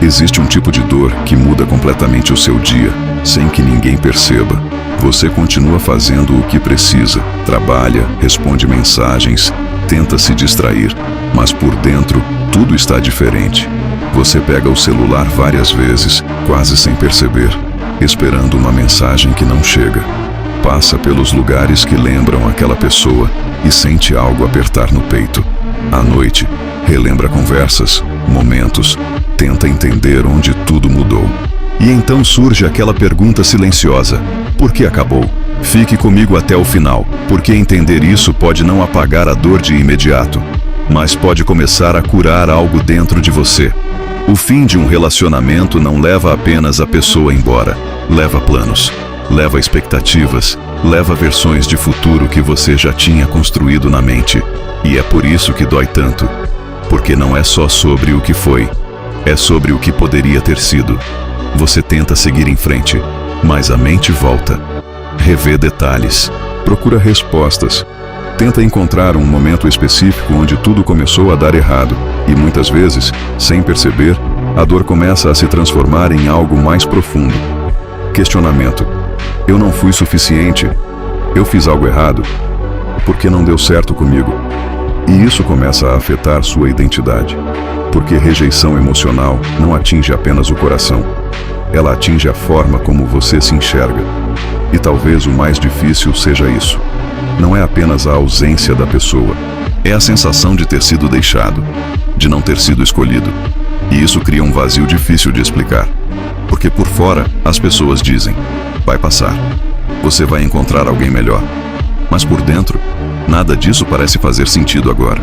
Existe um tipo de dor que muda completamente o seu dia, sem que ninguém perceba. Você continua fazendo o que precisa, trabalha, responde mensagens, tenta se distrair, mas por dentro tudo está diferente. Você pega o celular várias vezes, quase sem perceber, esperando uma mensagem que não chega. Passa pelos lugares que lembram aquela pessoa e sente algo apertar no peito. À noite, relembra conversas, momentos, tenta entender onde tudo mudou. E então surge aquela pergunta silenciosa: por que acabou? Fique comigo até o final, porque entender isso pode não apagar a dor de imediato, mas pode começar a curar algo dentro de você. O fim de um relacionamento não leva apenas a pessoa embora, leva planos, leva expectativas, leva versões de futuro que você já tinha construído na mente. E é por isso que dói tanto, porque não é só sobre o que foi, é sobre o que poderia ter sido. Você tenta seguir em frente, mas a mente volta. Revê detalhes, procura respostas, tenta encontrar um momento específico onde tudo começou a dar errado, e muitas vezes, sem perceber, a dor começa a se transformar em algo mais profundo. Questionamento: eu não fui suficiente? Eu fiz algo errado? Por que não deu certo comigo? E isso começa a afetar sua identidade, porque rejeição emocional não atinge apenas o coração, ela atinge a forma como você se enxerga. E talvez o mais difícil seja isso. Não é apenas a ausência da pessoa, é a sensação de ter sido deixado, de não ter sido escolhido. E isso cria um vazio difícil de explicar, porque por fora as pessoas dizem: vai passar, você vai encontrar alguém melhor. Mas por dentro, nada disso parece fazer sentido agora.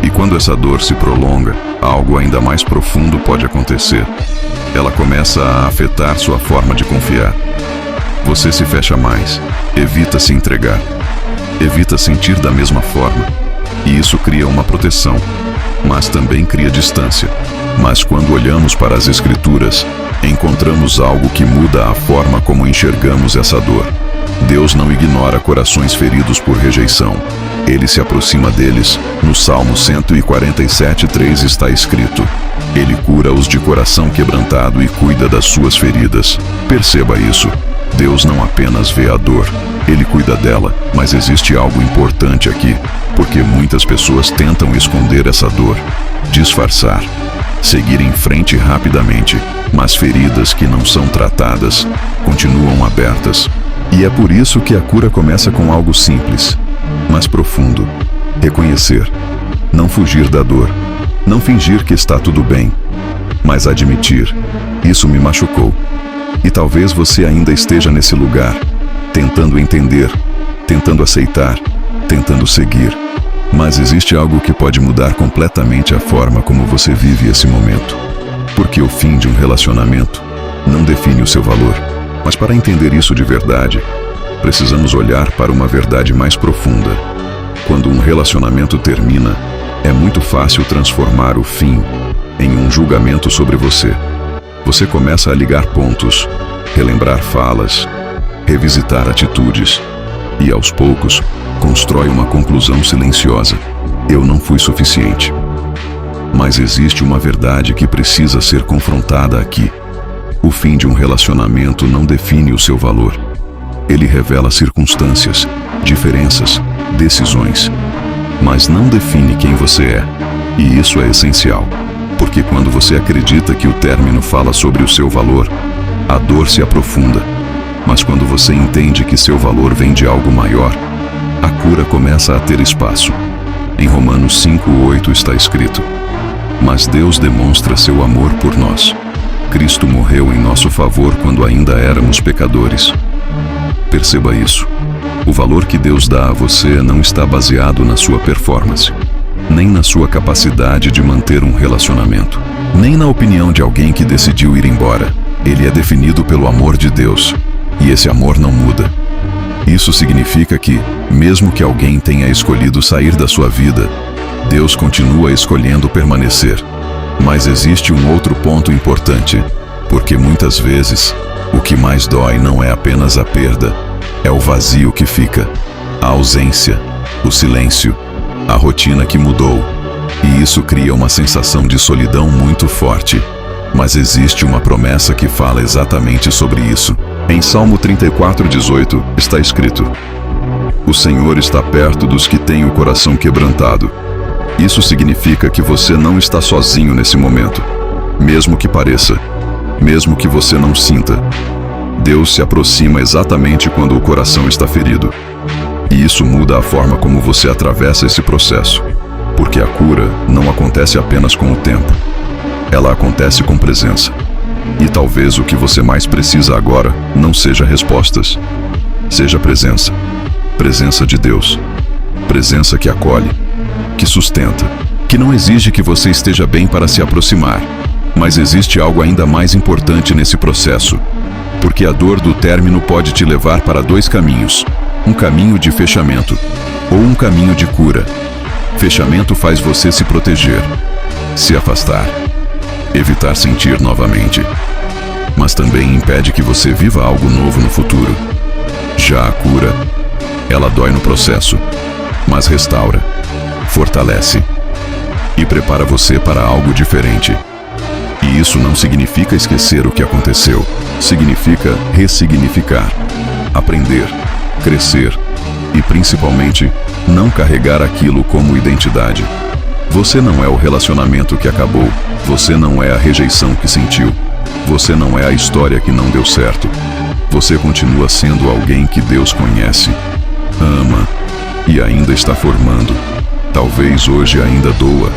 E quando essa dor se prolonga, algo ainda mais profundo pode acontecer. Ela começa a afetar sua forma de confiar. Você se fecha mais, evita se entregar, evita sentir da mesma forma. E isso cria uma proteção, mas também cria distância. Mas quando olhamos para as Escrituras, encontramos algo que muda a forma como enxergamos essa dor. Deus não ignora corações feridos por rejeição. Ele se aproxima deles. No Salmo 147:3 está escrito: Ele cura os de coração quebrantado e cuida das suas feridas. Perceba isso. Deus não apenas vê a dor, Ele cuida dela, mas existe algo importante aqui, porque muitas pessoas tentam esconder essa dor, disfarçar, seguir em frente rapidamente, mas feridas que não são tratadas continuam abertas. E é por isso que a cura começa com algo simples, mas profundo. Reconhecer, não fugir da dor, não fingir que está tudo bem, mas admitir: isso me machucou. E talvez você ainda esteja nesse lugar, tentando entender, tentando aceitar, tentando seguir. Mas existe algo que pode mudar completamente a forma como você vive esse momento. Porque o fim de um relacionamento não define o seu valor. Mas para entender isso de verdade, precisamos olhar para uma verdade mais profunda. Quando um relacionamento termina, é muito fácil transformar o fim em um julgamento sobre você. Você começa a ligar pontos, relembrar falas, revisitar atitudes e, aos poucos, constrói uma conclusão silenciosa: eu não fui suficiente. Mas existe uma verdade que precisa ser confrontada aqui. O fim de um relacionamento não define o seu valor. Ele revela circunstâncias, diferenças, decisões, mas não define quem você é. E isso é essencial, porque quando você acredita que o término fala sobre o seu valor, a dor se aprofunda. Mas quando você entende que seu valor vem de algo maior, a cura começa a ter espaço. Em Romanos 5:8 está escrito: Mas Deus demonstra seu amor por nós. Cristo morreu em nosso favor quando ainda éramos pecadores. Perceba isso. O valor que Deus dá a você não está baseado na sua performance, nem na sua capacidade de manter um relacionamento, nem na opinião de alguém que decidiu ir embora. Ele é definido pelo amor de Deus, e esse amor não muda. Isso significa que, mesmo que alguém tenha escolhido sair da sua vida, Deus continua escolhendo permanecer. Mas existe um outro ponto importante, porque muitas vezes, o que mais dói não é apenas a perda, é o vazio que fica, a ausência, o silêncio, a rotina que mudou. E isso cria uma sensação de solidão muito forte. Mas existe uma promessa que fala exatamente sobre isso. Em Salmo 34:18 está escrito: o Senhor está perto dos que têm o coração quebrantado. Isso significa que você não está sozinho nesse momento. Mesmo que pareça, mesmo que você não sinta, Deus se aproxima exatamente quando o coração está ferido. E isso muda a forma como você atravessa esse processo. Porque a cura não acontece apenas com o tempo. Ela acontece com presença. E talvez o que você mais precisa agora não seja respostas. Seja presença. Presença de Deus. Presença que acolhe, que sustenta, que não exige que você esteja bem para se aproximar. Mas existe algo ainda mais importante nesse processo. Porque a dor do término pode te levar para dois caminhos. Um caminho de fechamento ou um caminho de cura. Fechamento faz você se proteger, se afastar, evitar sentir novamente. Mas também impede que você viva algo novo no futuro. Já a cura, ela dói no processo, mas restaura, fortalece e prepara você para algo diferente. E isso não significa esquecer o que aconteceu. Significa ressignificar, aprender, crescer e, principalmente, não carregar aquilo como identidade. Você não é o relacionamento que acabou. Você não é a rejeição que sentiu. Você não é a história que não deu certo. Você continua sendo alguém que Deus conhece, ama e ainda está formando. Talvez hoje ainda doa.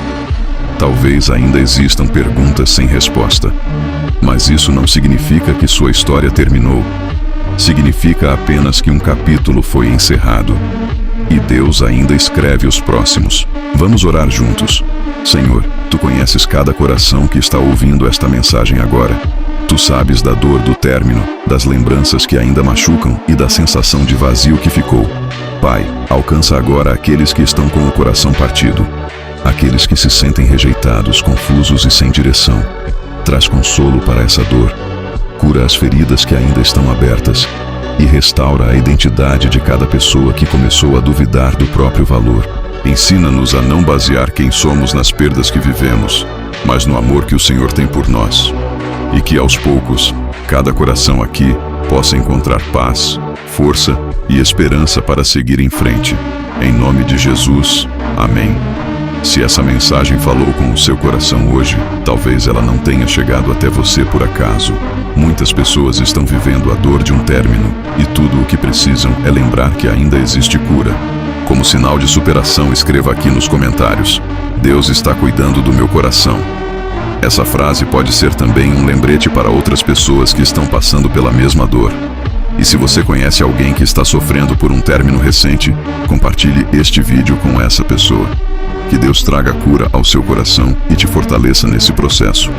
Talvez ainda existam perguntas sem resposta. Mas isso não significa que sua história terminou. Significa apenas que um capítulo foi encerrado. E Deus ainda escreve os próximos. Vamos orar juntos. Senhor, Tu conheces cada coração que está ouvindo esta mensagem agora. Tu sabes da dor do término, das lembranças que ainda machucam e da sensação de vazio que ficou. Pai, alcança agora aqueles que estão com o coração partido. Aqueles que se sentem rejeitados, confusos e sem direção. Traz consolo para essa dor. Cura as feridas que ainda estão abertas. E restaura a identidade de cada pessoa que começou a duvidar do próprio valor. Ensina-nos a não basear quem somos nas perdas que vivemos, mas no amor que o Senhor tem por nós. E que aos poucos, cada coração aqui possa encontrar paz, força e esperança para seguir em frente. Em nome de Jesus, amém. Se essa mensagem falou com o seu coração hoje, talvez ela não tenha chegado até você por acaso. Muitas pessoas estão vivendo a dor de um término, e tudo o que precisam é lembrar que ainda existe cura. Como sinal de superação, escreva aqui nos comentários: Deus está cuidando do meu coração. Essa frase pode ser também um lembrete para outras pessoas que estão passando pela mesma dor. E se você conhece alguém que está sofrendo por um término recente, compartilhe este vídeo com essa pessoa. Que Deus traga cura ao seu coração e te fortaleça nesse processo.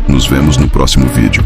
Nos vemos no próximo vídeo.